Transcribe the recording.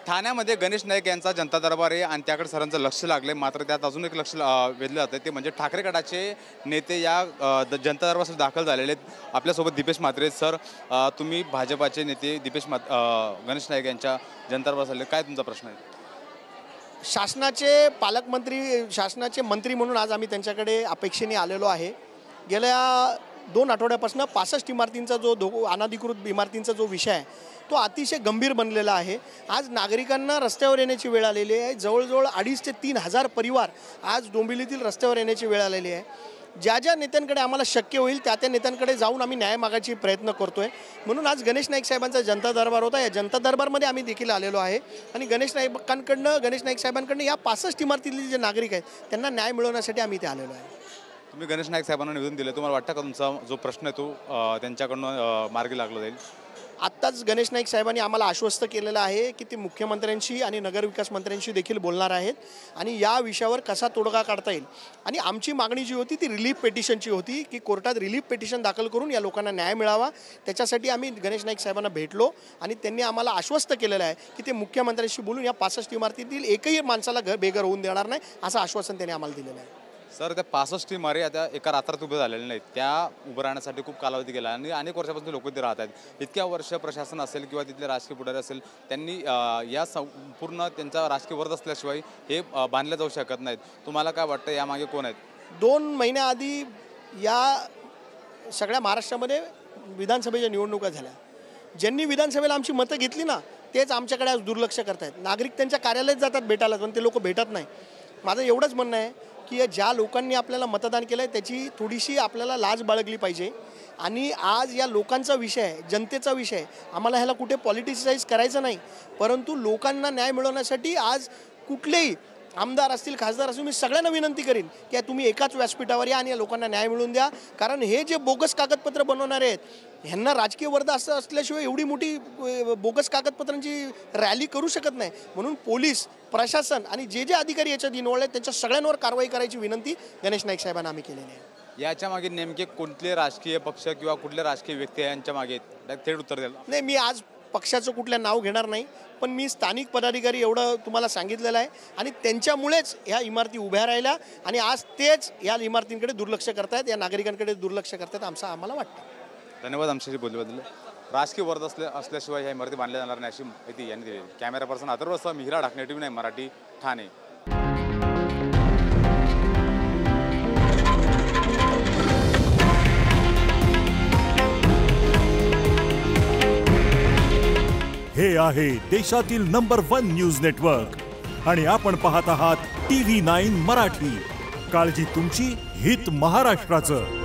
ठाण्यामध्ये गणेश नाईक यांचा जनता दरबार आहे आणि त्याकडे सरांचं लक्ष लागले। मात्र त्यात अजून एक लक्ष वेधलं जातं ते म्हणजे ठाकरे गटाचे नेते या जनता दरबारात दाखल झालेले आहेत। आपल्यासोबत दीपेश म्हात्रे सर, तुम्ही भाजपाचे नेते गणेश नाईक यांच्या जनता दरबारात आले, काय तुमचा प्रश्न आहे? शासनाचे पालकमंत्री, शासनाचे मंत्री म्हणून आज आम्ही त्यांच्याकडे अपेक्षेने आलेलो आहे। गेल्या 2 आठवड्यापासून 65 इमारतींचा जो अनधिकृत इमारतींचा जो विषय आहे तो अतिशय गंभीर बनलेला आहे। आज नागरिकांना रस्त्यावर येण्याची वेळ आलेली आहे। जवळजवळ 2,500 ते 3,000 परिवार आज डोंबिवलीतील रस्त्यावर येण्याची वेळ आलेली आहे। ज्या नेत्यांकडे आम्हाला शक्य होईल त्या नेत्यांकडे जाऊन आम्ही न्याय मागायची प्रयत्न करतोय। म्हणून आज गणेश नाईक साहेबांचा जनता दरबार होता। या जनता दरबारमध्ये आम्ही देखील आलेलो आहे आणि गणेश नाईक साहेबांकडनं या 65 इमारतीतले जे नागरिक आहेत त्यांना न्याय मिळवण्यासाठी आम्ही इथे आलेलो आहे। तुम्ही गणेश नाईक साहेबांना निवेदन दिलं, तुम्हाला वाटतं का तुमचा जो प्रश्न आहे तो त्यांच्याकडून मार्गी लागला जाईल? आत्ताच गणेश नाईक साहेबांनी आम्हाला आश्वस्त केलेलं आहे की ते मुख्यमंत्र्यांशी आणि नगरविकास मंत्र्यांशी देखील बोलणार आहेत आणि या विषयावर कसा तोडगा काढता येईल। आणि आमची मागणी जी होती ती रिलीफ पेटिशनची होती की कोर्टात रिलीफ पेटिशन दाखल करून या लोकांना न्याय मिळावा। त्याच्यासाठी आम्ही गणेश नाईक साहेबांना भेटलो आणि त्यांनी आम्हाला आश्वस्त केलेलं आहे की ते मुख्यमंत्र्यांशी बोलून या 65 इमारतीतील एकही माणसाला बेघर होऊन देणार नाही, असं आश्वासन त्यांनी आम्हाला दिलेलं आहे। सर, त्या 65 इमारती आता एका रात्रात उभे झालेल्या नाहीत, त्या उभं राहण्यासाठी खूप कालावधी गेला आणि अनेक वर्षापासून लोक ते राहत आहेत। इतक्या वर्ष प्रशासन असेल किंवा तिथले राजकीय पुढारी असेल त्यांनी या संपूर्ण त्यांचा राजकीय वर्ध असल्याशिवाय हे बांधले जाऊ शकत नाहीत। तुम्हाला काय वाटतं यामागे कोण आहेत? 2 महिन्याआधी या सगळ्या महाराष्ट्रामध्ये विधानसभेच्या निवडणुका झाल्या। ज्यांनी विधानसभेला आमची मतं घेतली ना तेच आमच्याकडे आज दुर्लक्ष करतायत। नागरिक त्यांच्या कार्यालयात जातात भेटायला, पण ते लोक भेटत नाही। माझं एवढंच म्हणणं आहे की ज्या लोकांनी आपल्याला मतदान केलं आहे त्याची थोडीशी आपल्याला लाज बाळगली पाहिजे। आणि आज या लोकांचा विषय आहे, जनतेचा विषय आहे, आम्हाला ह्याला कुठे पॉलिटिसाइज करायचं नाही, परंतु लोकांना न्याय मिळवण्यासाठी आज कुठलेही आमदार असतील, खासदार असतील, मी सगळ्यांना विनंती करीन की तुम्ही एकाच व्यासपीठावर या आणि या लोकांना न्याय मिळवून द्या। कारण हे जे बोगस कागदपत्र बनवणारे आहेत ह्यांना राजकीय वर्ध असल्याशिवाय एवढी मोठी बोगस कागदपत्रांची रॅली करू शकत नाही। म्हणून पोलीस प्रशासन आणि जे अधिकारी याच्यात इन्व्हॉल्व आहेत त्यांच्या सगळ्यांवर कारवाई करायची विनंती गणेश नाईक साहेबांना आम्ही केलेली आहे। याच्या मागे नेमके कोणते राजकीय पक्ष किंवा कुठले राजकीय व्यक्ती यांच्या मागे थेट उत्तर द्याल? नाही, मी आज पक्षाचं कुठलं नाव घेणार नाही, पण मी स्थानिक पदाधिकारी एवढं तुम्हाला सांगितलेलं आहे आणि त्यांच्यामुळेच ह्या इमारती उभ्या राहिल्या आणि आज तेच या इमारतींकडे दुर्लक्ष करतायत, या नागरिकांकडे दुर्लक्ष करतायत असं आम्हाला वाटतं। धन्यवाद आमच्याशी बोलल्याबद्दल। राजकीय वर्ध असल्याशिवाय ह्या इमारती बांधल्या जाणार नाही अशी माहिती यांनी दिली। Camera person Atharva, Mihira Dhakane, TV9 Marathi, Thane. हे आहे देशातील नंबर 1 न्यूज नेटवर्क आणि आपण पाहत आहात TV9 मराठी। काळजी तुमची, हित महाराष्ट्राचं।